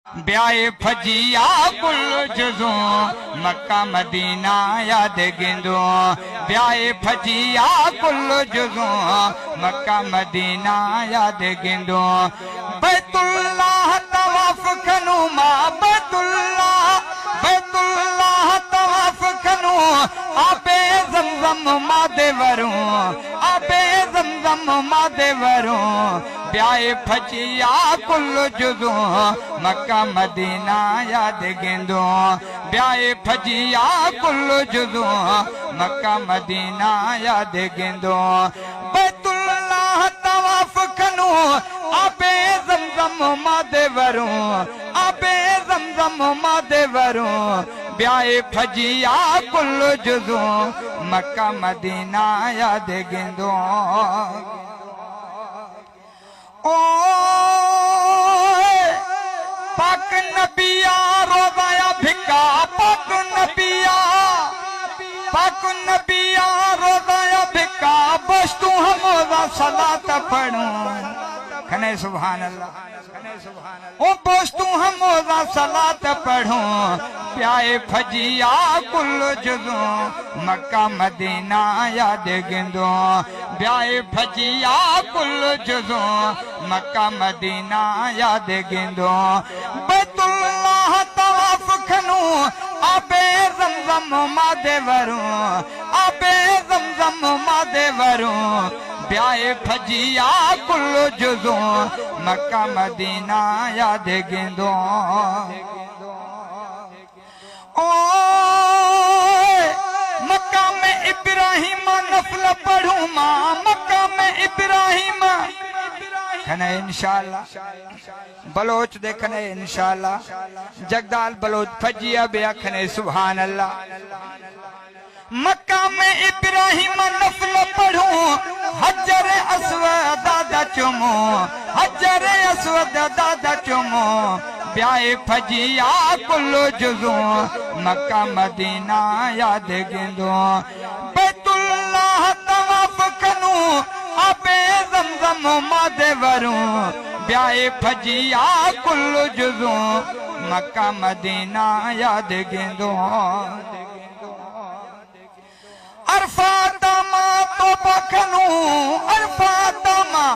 ब्याए फजिया कुल जुज़ो Mecca Medina याद गिंदो। ब्याए फजिया कुल जुज़ो मक्का मदीना याद गिंदो। बैतुल्लाह तवाफ खनु मां बैतुल्लाह तवाफ खनु आबे ज़मज़म मादे वरू आबे ज़मज़म मादे वरू। ब्याए फजिया कुल जुज़ो मक्का मदीना याद गिंदो। ब्याए फजिया कुल जुज़ो मक्का मदीना याद गिंदो। बैतुल्लाह तवाफ खनु आबे ज़मज़म मादे वरू आबे ज़मज़म मादे वरू। ब्याए फजिया कुल जुज़ो मक्का मदीना याद गिंदो। ओ पाक नबिया रोज़ाया भिका पाक नबिया रोज़ाया भिका बस तू हम सलात पढ़ूं खने सुभान अल्लाह ओ बस तू हम सलात पढ़ूं। प्याए फजिया कुल जुज़ो मक्का मदीना याद गिंदो। ब्याए फजिया कुल जुज़ो मक्का मदीना याद गिंदो। बैतुल्लाह तवाफ खनु आबे ज़मज़म मादे वरू आबे ज़मज़म मादे वरू। ब्याए फजिया कुल जुज़ो मक्का मदीना याद गिंदो। ओ मक्का में इब्राहिम नफल पढ़ूं मां मक्का में इब्राहिम खने इंशाअल्लाह बलोच देखने इंशाअल्लाह जगदाल बलोच फजिया बे खने सुभान अल्लाह। मक्का में इब्राहिम नफल पढ़ूं हजर अस्वद दादा चुमो हजर अस्वद दादा चुमो। ब्याए फजिया कुल जुज़ो मक्का मदीना याद गिंदो। बैतुल्लाह तवाफ खनु आबे ज़मज़म मादे वरू। ब्याए फजिया कुल जुज़ो मक्का मदीना याद गिंदो। अरफात मां तो बखनु अरफात